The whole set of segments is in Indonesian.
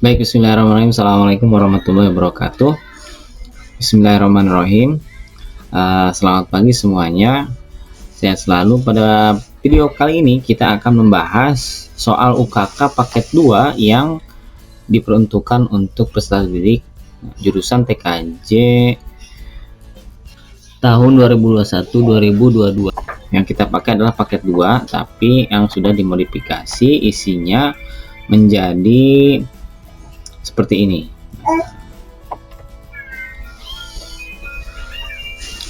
Baik, bismillahirrahmanirrahim. Assalamualaikum warahmatullahi wabarakatuh. Bismillahirrahmanirrahim. Selamat pagi semuanya. Sehat selalu. Pada video kali ini kita akan membahas soal UKK paket 2 yang diperuntukkan untuk peserta didik jurusan TKJ tahun 2021-2022. Yang kita pakai adalah paket 2, tapi yang sudah dimodifikasi isinya menjadi seperti ini.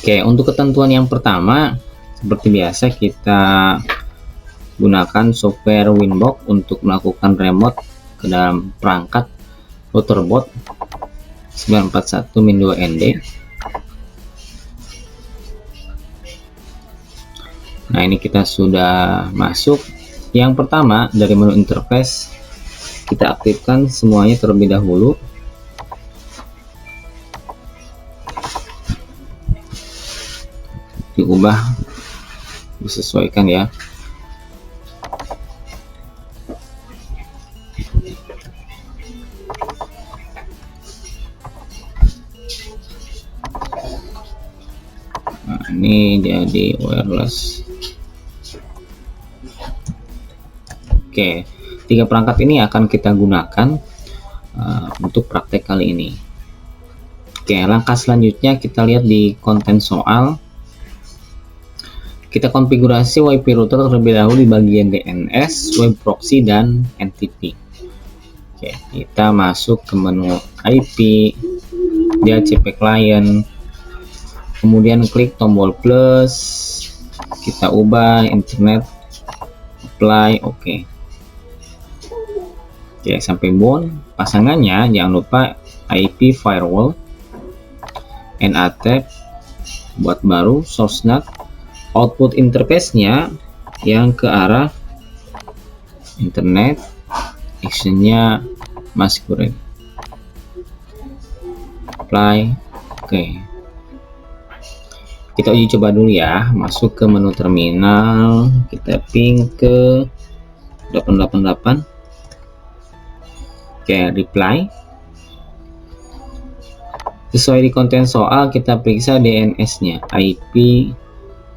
Oke, untuk ketentuan yang pertama, seperti biasa kita gunakan software Winbox untuk melakukan remote ke dalam perangkat routerbot 941min2nd. Nah, ini kita sudah masuk. Yang pertama, dari menu interface kita aktifkan semuanya terlebih dahulu. Diubah, disesuaikan ya. Nah, ini jadi wireless. Oke, 3 perangkat ini akan kita gunakan untuk praktek kali ini. Oke, langkah selanjutnya kita lihat di konten soal. Kita konfigurasi WiFi router terlebih dahulu di bagian DNS, web proxy, dan NTP. Oke, kita masuk ke menu IP, DHCP client, kemudian klik tombol plus, kita ubah internet, apply, oke. Oke, sampai bound. Pasangannya jangan lupa IP firewall, NAT, buat baru, source NAT, output interface-nya yang ke arah internet, actionnya masquerade, apply, oke. Kita uji coba dulu ya, masuk ke menu terminal, kita ping ke 888. Oke, reply. Sesuai di konten soal, kita periksa DNS-nya, IP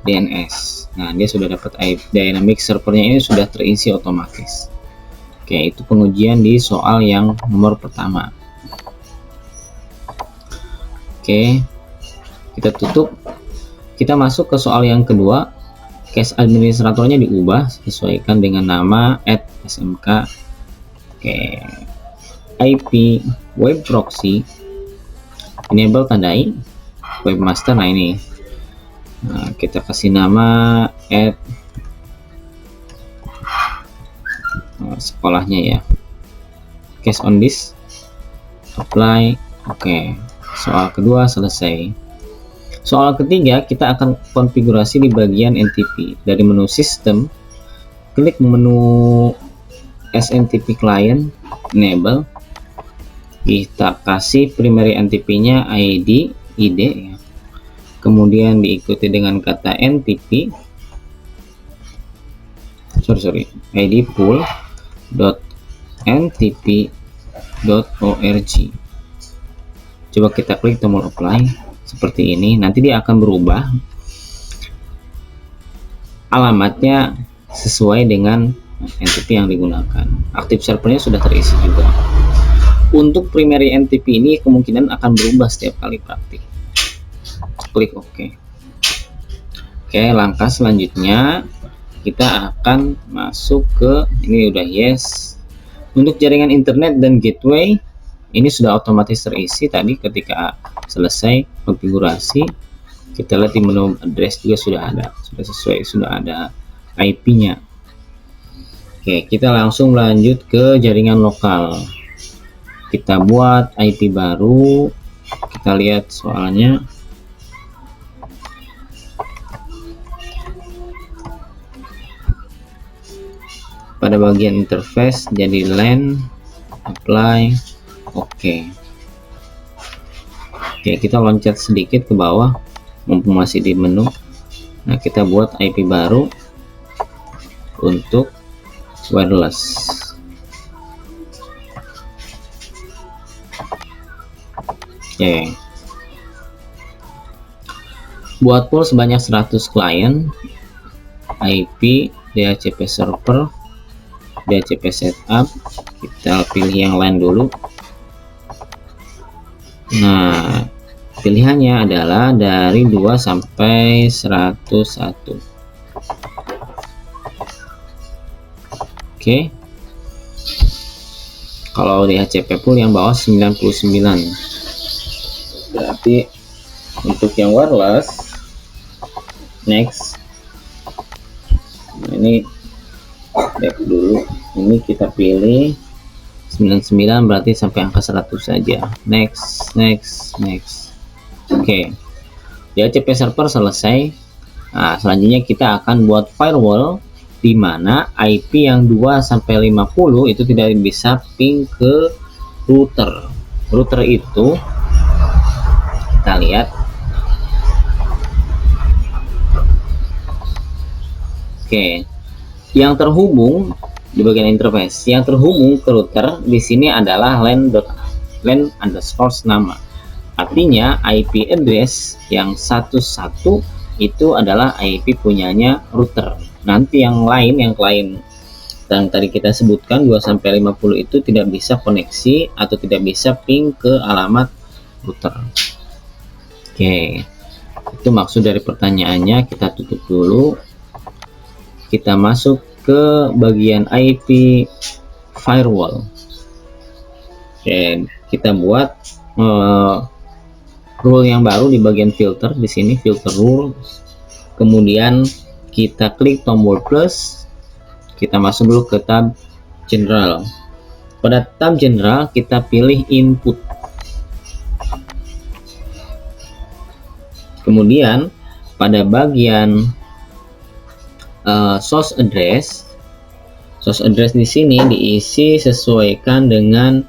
DNS. Nah, dia sudah dapat IP dynamic servernya, ini sudah terisi otomatis. Oke, itu pengujian di soal yang nomor pertama. Oke, kita tutup. Kita masuk ke soal yang kedua. Case administratornya diubah, sesuaikan dengan nama @smk. Oke, IP web proxy, enable tandai webmaster. Nah, ini kita kasih nama sekolahnya ya, case on this, apply, oke. Soal kedua selesai. Soal ketiga kita akan konfigurasi di bagian NTP. Dari menu sistem, klik menu SNTP client, enable. Kita kasih primary NTP-nya ID ya. Kemudian diikuti dengan kata NTP, ID pool.ntp.org. Coba kita klik tombol apply seperti ini. Nanti dia akan berubah alamatnya sesuai dengan NTP yang digunakan. Aktif servernya sudah terisi juga. Untuk primary NTP ini kemungkinan akan berubah setiap kali praktik. Klik OK. Oke, langkah selanjutnya kita akan masuk ke ini udah yes. Untuk jaringan internet dan gateway ini sudah otomatis terisi tadi ketika selesai konfigurasi. Kita lihat di menu address juga sudah ada, sudah sesuai, sudah ada IP-nya. Oke, kita langsung lanjut ke jaringan lokal. Kita buat IP baru. Kita lihat soalnya. Pada bagian interface jadi LAN, apply, oke. Oke, kita loncat sedikit ke bawah mumpung masih di menu. Nah, kita buat IP baru untuk wireless. Oke. Buat pool sebanyak 100 klien, IP, DHCP server, DHCP setup. Kita pilih yang lain dulu. Nah, pilihannya adalah dari 2 sampai 101. Oke. Kalau DHCP pool yang bawah 99. Berarti untuk yang wireless, next. Nah, ini back dulu. Ini kita pilih 99, berarti sampai angka 100 saja. Next. Oke. DHCP server selesai. Nah, selanjutnya kita akan buat firewall di mana IP yang 2 sampai 50 itu tidak bisa ping ke router. Router itu kita lihat. Oke. Yang terhubung di bagian interface, yang terhubung ke router di sini adalah LAN underscore nama. Artinya IP address yang 11 itu adalah IP punyanya router. Nanti yang lain, yang klien yang tadi kita sebutkan 2 sampai 50 itu tidak bisa koneksi atau tidak bisa ping ke alamat router. Oke. Itu maksud dari pertanyaannya. Kita tutup dulu. Kita masuk ke bagian IP firewall. Oke, kita buat rule yang baru di bagian filter. Di sini filter rules. Kemudian kita klik tombol plus. Kita masuk dulu ke tab general. Pada tab general kita pilih input. Kemudian pada bagian source address di sini diisi sesuaikan dengan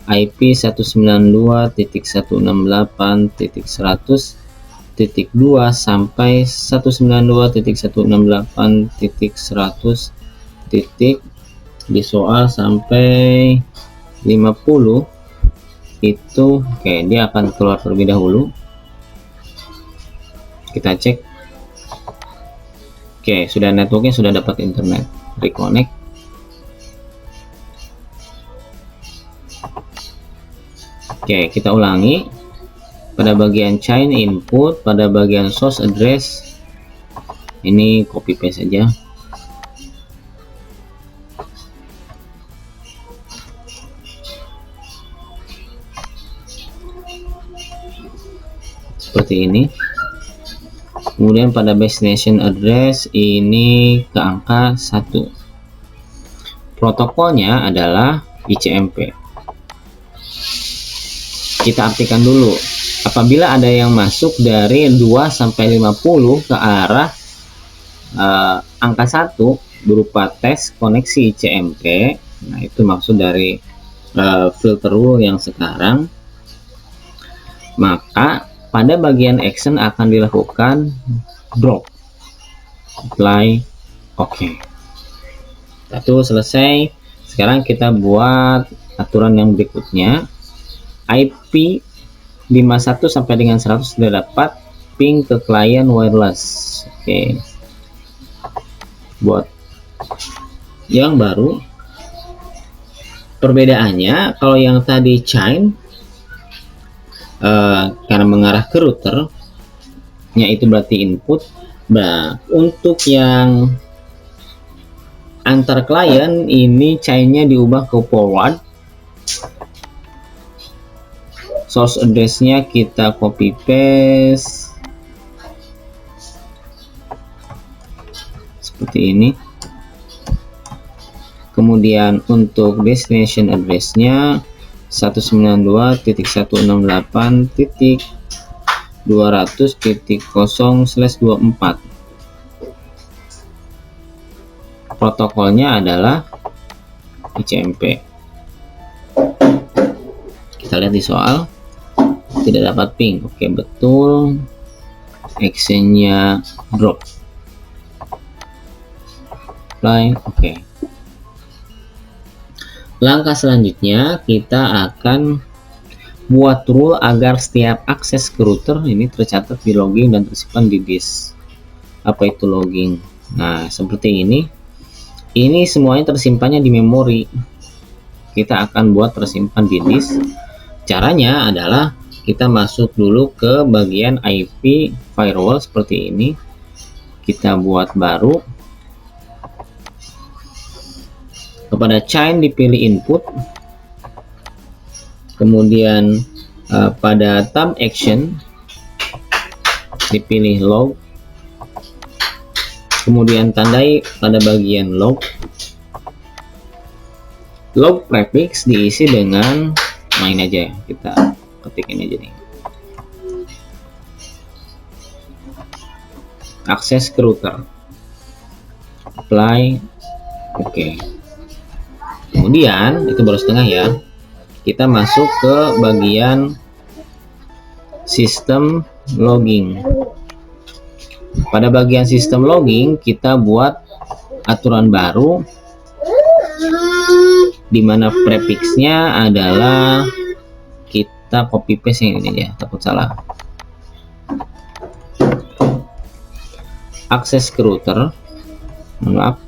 IP 192.168.100.2 sampai 192.168.100 di soal sampai 50 itu. Oke, dia akan keluar terlebih dahulu. Kita cek. Oke, sudah, networknya sudah dapat internet. Reconnect. Oke, kita ulangi. Pada bagian chain input, pada bagian source address, ini copy paste saja. Seperti ini. Kemudian pada destination address ini ke angka 1. Protokolnya adalah ICMP. Kita artikan dulu. Apabila ada yang masuk dari 2 sampai 50 ke arah angka 1 berupa tes koneksi ICMP, nah itu maksud dari filter rule yang sekarang, maka pada bagian action akan dilakukan drop, apply, oke. Satu selesai. Sekarang kita buat aturan yang berikutnya. IP 51 sampai dengan 100 sudah dapat ping ke klien wireless. Oke. Buat yang baru, perbedaannya kalau yang tadi chain karena mengarah ke router nya itu berarti input. Nah, untuk yang antar klien ini chainnya diubah ke forward. Source address-nya kita copy paste seperti ini. Kemudian untuk destination address-nya 192.168.200.0/24. Protokolnya adalah ICMP. Kita lihat di soal, tidak dapat ping. Oke, betul. Actionnya drop. Apply. Oke. Langkah selanjutnya kita akan buat rule agar setiap akses ke router ini tercatat di logging dan tersimpan di disk. Apa itu logging? Nah, seperti ini. Ini semuanya tersimpannya di memori. Kita akan buat tersimpan di disk. Caranya adalah kita masuk dulu ke bagian IP firewall seperti ini. Kita buat baru. Kepada chain dipilih input. Kemudian pada tab action dipilih log, kemudian tandai pada bagian log. Log prefix diisi dengan main aja, kita ketikin aja nih, akses ke router, apply, oke. Kemudian itu baru setengah ya. Kita masuk ke bagian sistem logging. Pada bagian sistem logging kita buat aturan baru di mana prefixnya adalah kita copy paste yang ini ya, takut salah. Akses ke router, maaf.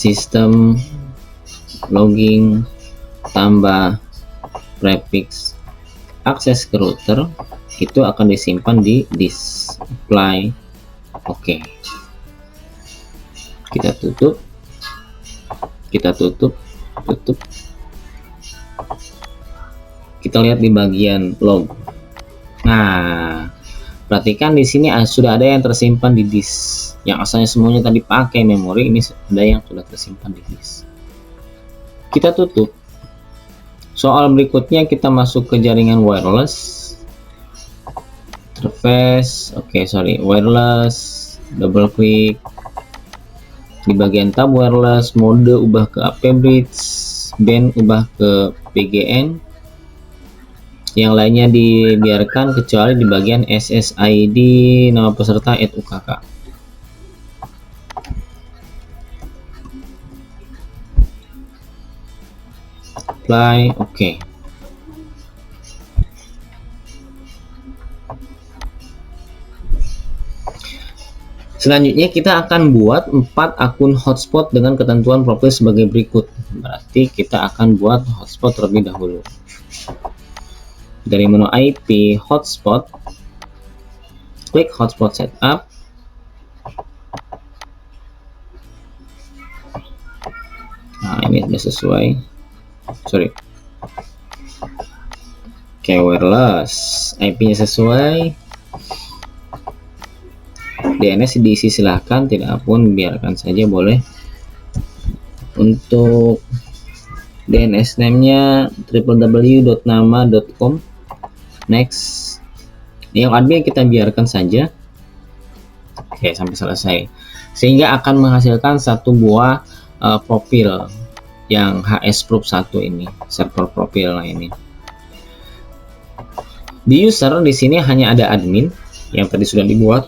Sistem logging tambah prefix akses ke router itu akan disimpan di disk. Apply, oke. Kita tutup, tutup. Kita lihat di bagian log. Nah, perhatikan di sini sudah ada yang tersimpan di disk. Yang asalnya semuanya tadi pakai memori, ini ada yang sudah tersimpan di disk. Kita tutup. Soal berikutnya kita masuk ke jaringan wireless. Interface, wireless, double klik. Di bagian tab wireless, mode ubah ke AP bridge, band ubah ke PGN. Yang lainnya dibiarkan kecuali di bagian SSID nama peserta @UKK. Apply, oke. Selanjutnya kita akan buat 4 akun hotspot dengan ketentuan profil sebagai berikut. Berarti kita akan buat hotspot terlebih dahulu. Dari menu IP hotspot, klik hotspot setup. Nah, ini sudah sesuai. Oke, wireless, IP-nya sesuai. DNS diisi silahkan, tidak pun biarkan saja boleh. Untuk DNS name-nya www.nama.com. Next. Yang admin kita biarkan saja. Oke, sampai selesai. Sehingga akan menghasilkan satu buah profil yang HS Proof 1 ini, server profil. Nah, ini. Di user di sini hanya ada admin yang tadi sudah dibuat.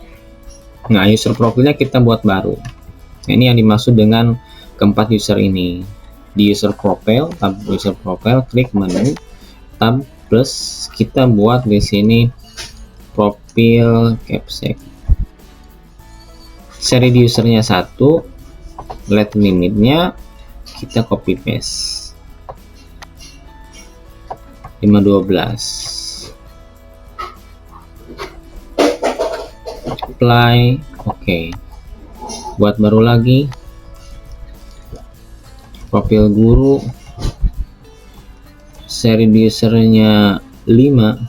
Nah, user profilnya kita buat baru. Nah, ini yang dimaksud dengan keempat user ini. Di user profile, tab user profile, klik menu, tab plus, kita buat di sini profil capsec. Seri di usernya 1, let limitnya kita copy paste 512. Apply, oke. Buat baru lagi, profil guru, seri usernya 5,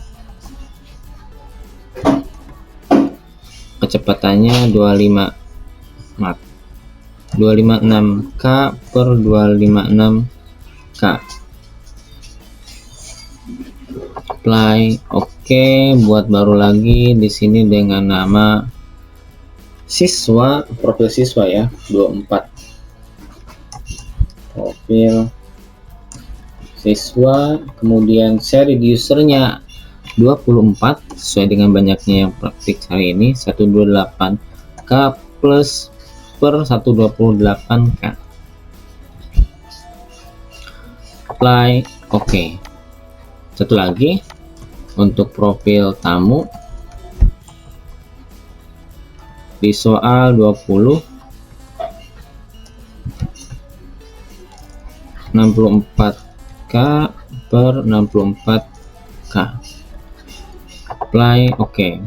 kecepatannya 256K per 256K. Apply, oke. Buat baru lagi di sini dengan nama siswa, profil siswa ya, 24. Profil siswa, kemudian seri usernya 24 sesuai dengan banyaknya yang praktik hari ini, 128K plus 128K. Apply, oke. Satu lagi untuk profil tamu di soal 20, 64K per 64K. Apply, oke.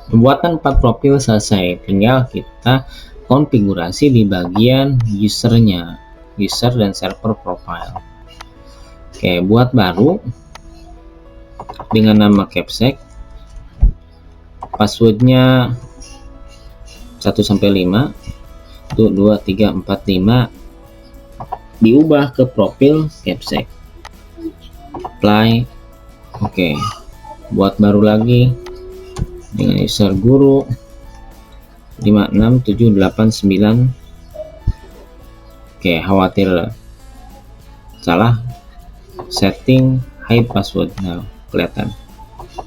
Pembuatan 4 profil selesai, tinggal kita konfigurasi di bagian usernya, user dan server profile. Oke, buat baru dengan nama Capsec, passwordnya 1-5, 2, 3, 4, 5, diubah ke profil Capsec. Apply, oke. Buat baru lagi dengan user guru 56789. Oke, khawatir salah setting hide password. Nah, kelihatan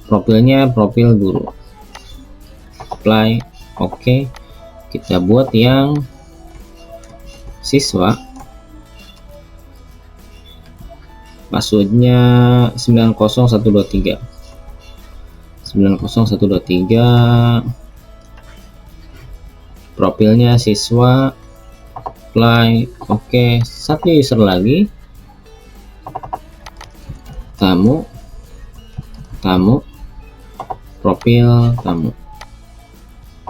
profilnya profil guru. Apply, oke. Kita buat yang siswa, passwordnya 90123, 90123, profilnya siswa. Apply, oke. Satu user lagi, tamu, profil tamu.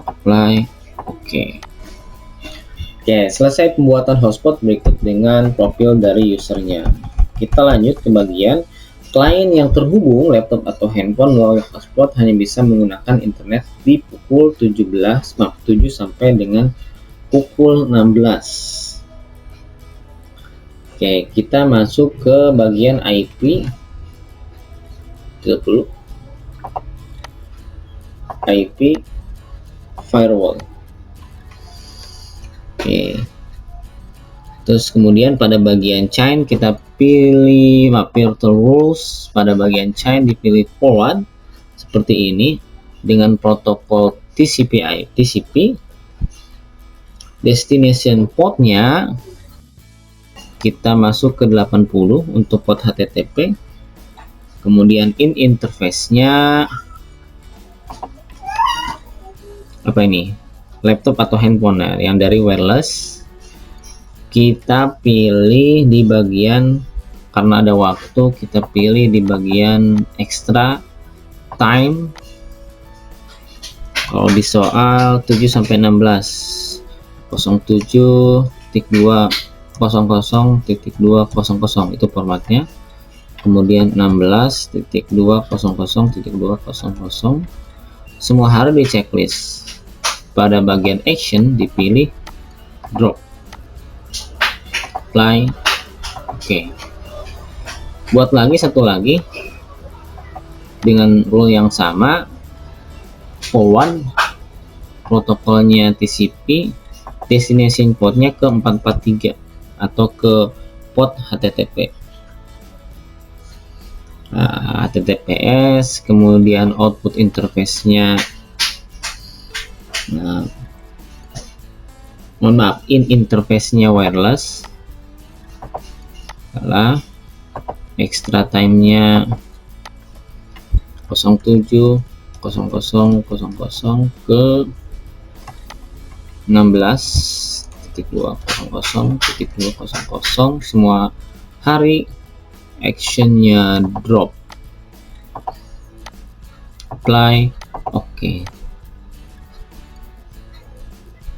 Apply, oke. Selesai pembuatan hotspot. Berikut dengan profil dari usernya. Kita lanjut ke bagian klien yang terhubung laptop atau handphone melalui hotspot hanya bisa menggunakan internet di pukul 7 sampai dengan pukul 16. Oke, kita masuk ke bagian IP 30, IP firewall. Oke. Terus kemudian pada bagian chain kita pilih virtual rules. Pada bagian chain dipilih forward seperti ini dengan protokol TCP. Destination portnya kita masuk ke 80 untuk port HTTP. Kemudian interface-nya apa ini? Laptop atau handphone. Nah, yang dari wireless kita pilih di bagian, karena ada waktu, kita pilih di bagian extra time. Kalau di soal 7-16, 07.200.200 itu formatnya. Kemudian 16.200.200 semua harus di checklist. Pada bagian action dipilih drop. Apply, oke. Buat lagi satu lagi dengan rule yang sama, forward protokolnya TCP, destination portnya ke 443 atau ke port HTTP. HTTPS, kemudian output interface-nya, interface-nya wireless. Extra time-nya 07.00.00 ke 16.200.200 semua hari. Action-nya drop. Apply, oke.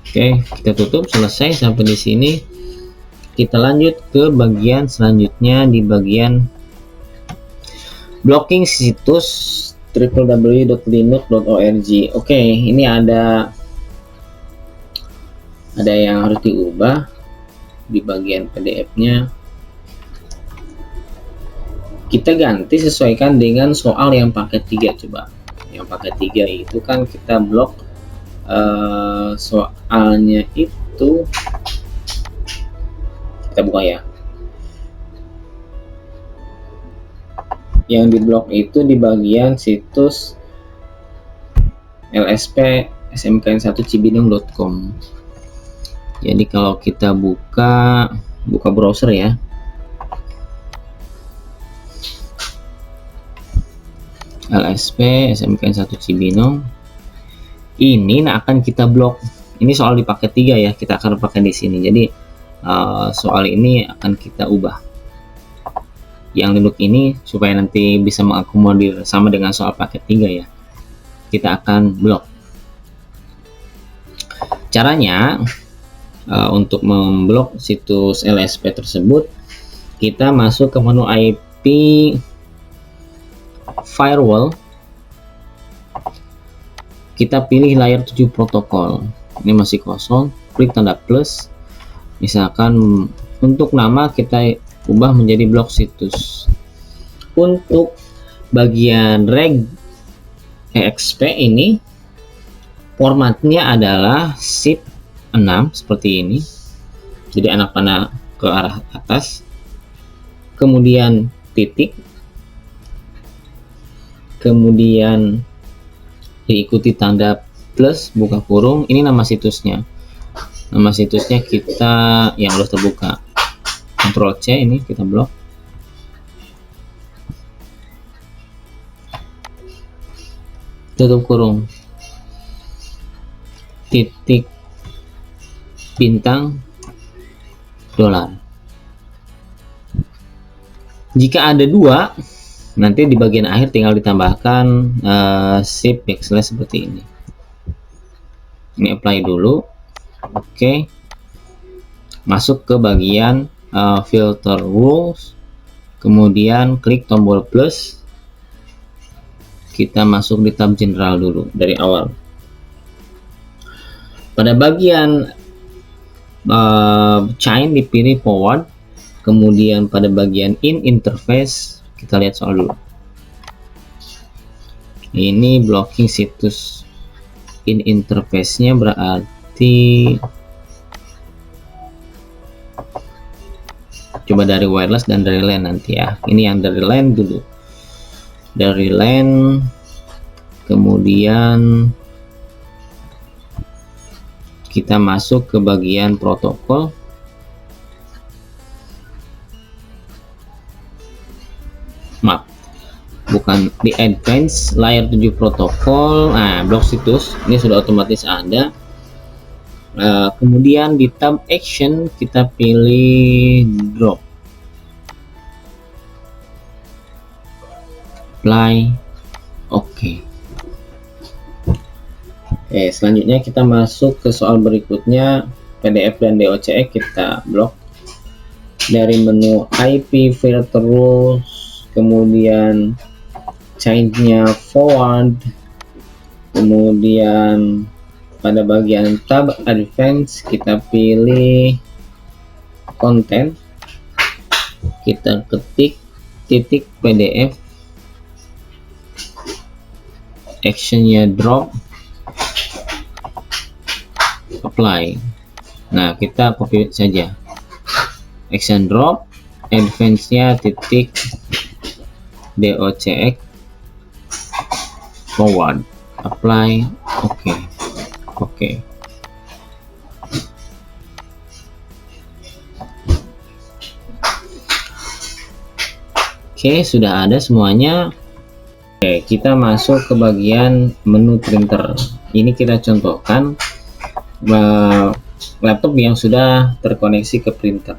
Kita tutup. Selesai sampai di sini. Kita lanjut ke bagian selanjutnya di bagian blocking situs www.linux.org. Oke, ini ada yang harus diubah di bagian PDF-nya. Kita ganti sesuaikan dengan soal yang paket 3. Coba yang paket 3 itu kan kita blok soalnya itu, kita buka ya. Yang di blok itu di bagian situs lsp smkn1cibinong.com. Jadi kalau kita buka browser ya, LSP SMKN 1 Cibinong, ini akan kita blok. Ini soal di paket 3 ya, kita akan pakai di sini. Jadi soal ini akan kita ubah. Yang linduk ini supaya nanti bisa mengakomodir sama dengan soal paket 3 ya, kita akan blok. Caranya untuk memblok situs LSP tersebut, kita masuk ke menu IP firewall, kita pilih layer 7 protokol. Ini masih kosong, klik tanda plus. Misalkan untuk nama kita ubah menjadi blok situs. Untuk bagian reg EXP ini formatnya adalah zip 6 seperti ini, jadi anak panah ke arah atas, kemudian titik, kemudian diikuti tanda plus buka kurung. Ini nama situsnya. Nama situsnya kita yang udah terbuka, Ctrl C, ini kita blok. Tutup kurung, titik bintang dolar. Jika ada 2, nanti di bagian akhir tinggal ditambahkan shift backslash seperti ini. Ini apply dulu. Oke. Masuk ke bagian filter rules, kemudian klik tombol plus. Kita masuk di tab general dulu dari awal. Pada bagian chain dipilih forward, kemudian pada bagian in interface kita lihat soal dulu. Ini blocking situs. In interface-nya berarti coba dari wireless dan dari LAN nanti ya. Ini yang dari LAN dulu. Dari LAN, kemudian kita masuk ke bagian protokol. Maaf, bukan di advance, layer 7 protokol. Nah, blok situs ini sudah otomatis ada. Kemudian di tab action kita pilih drop, apply, oke. Oke, selanjutnya kita masuk ke soal berikutnya. PDF dan DOCX kita blok. Dari menu IP filter rules, kemudian chain-nya forward, kemudian pada bagian tab advance kita pilih content, kita ketik titik PDF, actionnya drop, apply. Nah, kita copy saja, action drop, advance-nya titik DOCX forward, apply, oke. Oke, sudah ada semuanya. Oke, kita masuk ke bagian menu printer. Ini kita contohkan laptop yang sudah terkoneksi ke printer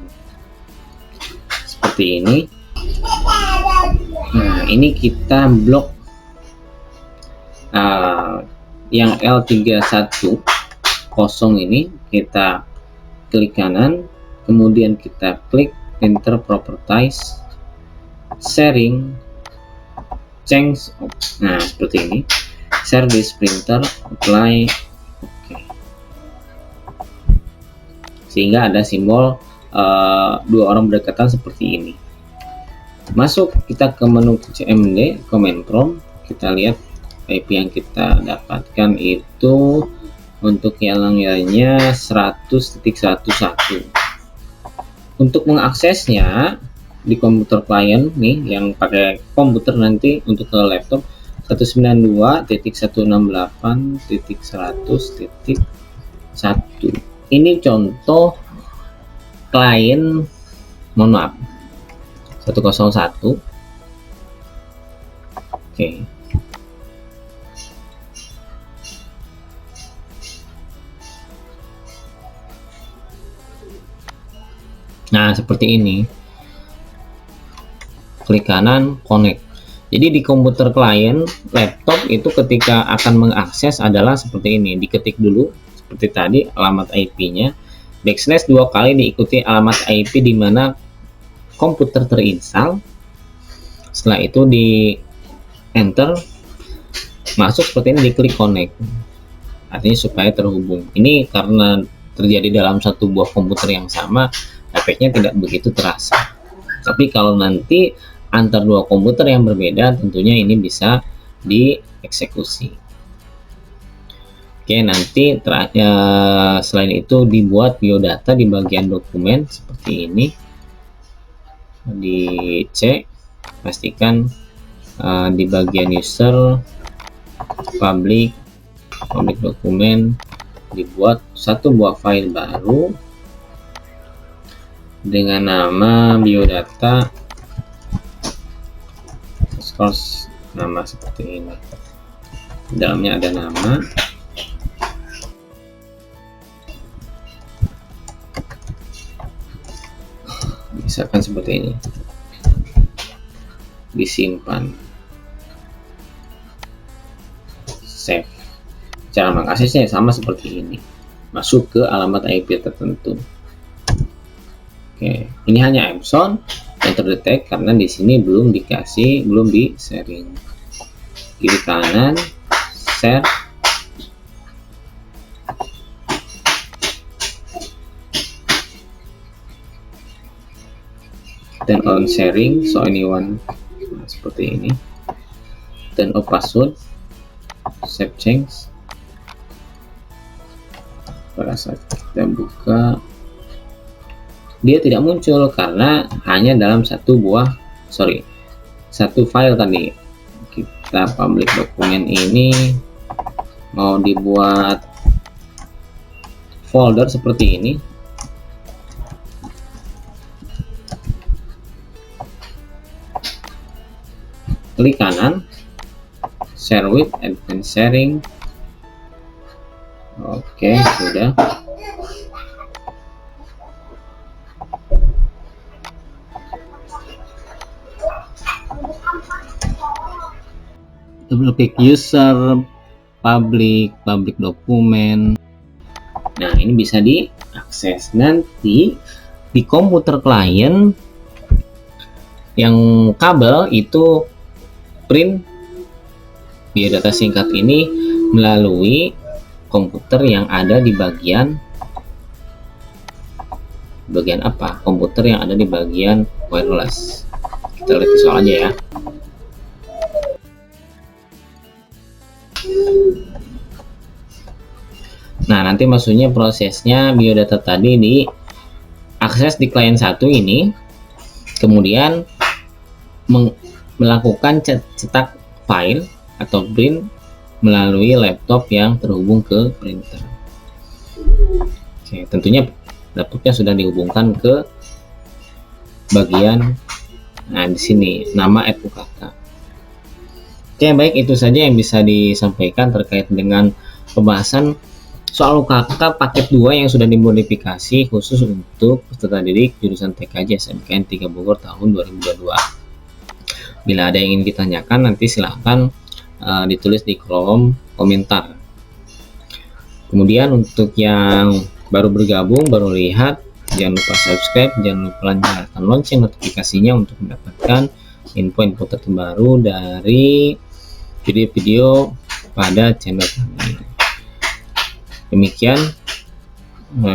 seperti ini. Nah, ini kita blok yang L310 ini, kita klik kanan, kemudian kita klik printer properties, sharing, change. Nah, seperti ini, share this printer, apply, oke. Sehingga ada simbol 2 orang berdekatan seperti ini. Masuk kita ke menu CMD, command prompt, kita lihat IP yang kita dapatkan itu untuk yang layarnya 100.11. Untuk mengaksesnya di komputer klien nih yang pakai komputer, nanti untuk ke laptop 192.168.100.1. Ini contoh klien, mohon maaf, 101. Oke. Nah, seperti ini. Klik kanan, connect. Jadi di komputer klien laptop itu ketika akan mengakses adalah seperti ini. Diketik dulu seperti tadi alamat IP-nya, backslash 2 kali diikuti alamat IP di mana komputer terinstall. Setelah itu di enter, masuk seperti ini, diklik connect. Artinya supaya terhubung. Ini karena terjadi dalam satu buah komputer yang sama, efeknya tidak begitu terasa. Tapi kalau nanti antar dua komputer yang berbeda, tentunya ini bisa dieksekusi. Oke, nanti selain itu dibuat biodata di bagian dokumen seperti ini. Dicek, pastikan di bagian user, public dokumen, dibuat satu buah file baru dengan nama biodata, source nama seperti ini. Dalamnya ada nama, misalkan seperti ini, disimpan, save. Cara mengaksesnya sama seperti ini, masuk ke alamat IP tertentu. Oke, ini hanya Epson yang terdetek karena di sini belum di sharing. Kiri kanan, share. Turn on sharing, so anyone. Nah, seperti ini. Turn off password, save change. Pada saat kita buka, dia tidak muncul karena hanya dalam satu file tadi. Kita public dokumen ini mau dibuat folder seperti ini. Klik kanan, share with, advanced sharing. Oke, sudah. Double klik user, public dokumen. Nah, ini bisa diakses. Nanti di komputer klien yang kabel itu print biodata singkat ini melalui komputer yang ada di bagian apa? Komputer yang ada di bagian wireless. Kita lihat visual aja ya. Nah, nanti maksudnya prosesnya biodata tadi diakses di klien satu ini, kemudian melakukan cetak file atau print melalui laptop yang terhubung ke printer. Oke, tentunya laptopnya sudah dihubungkan ke bagian, nah di sini nama @ukk. Oke, baik, itu saja yang bisa disampaikan terkait dengan pembahasan soal UKK paket 2 yang sudah dimodifikasi khusus untuk peserta didik jurusan TKJ SMKN 3 Bogor tahun 2022. Bila ada yang ingin ditanyakan, nanti silahkan ditulis di kolom komentar. Kemudian untuk yang baru bergabung, baru lihat, jangan lupa subscribe, jangan lupa nyalakan lonceng notifikasinya untuk mendapatkan info-info terbaru dari video-video pada channel kami. Demikian,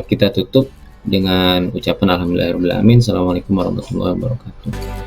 kita tutup dengan ucapan alhamdulillahirabbil alamin. Assalamualaikum warahmatullahi wabarakatuh.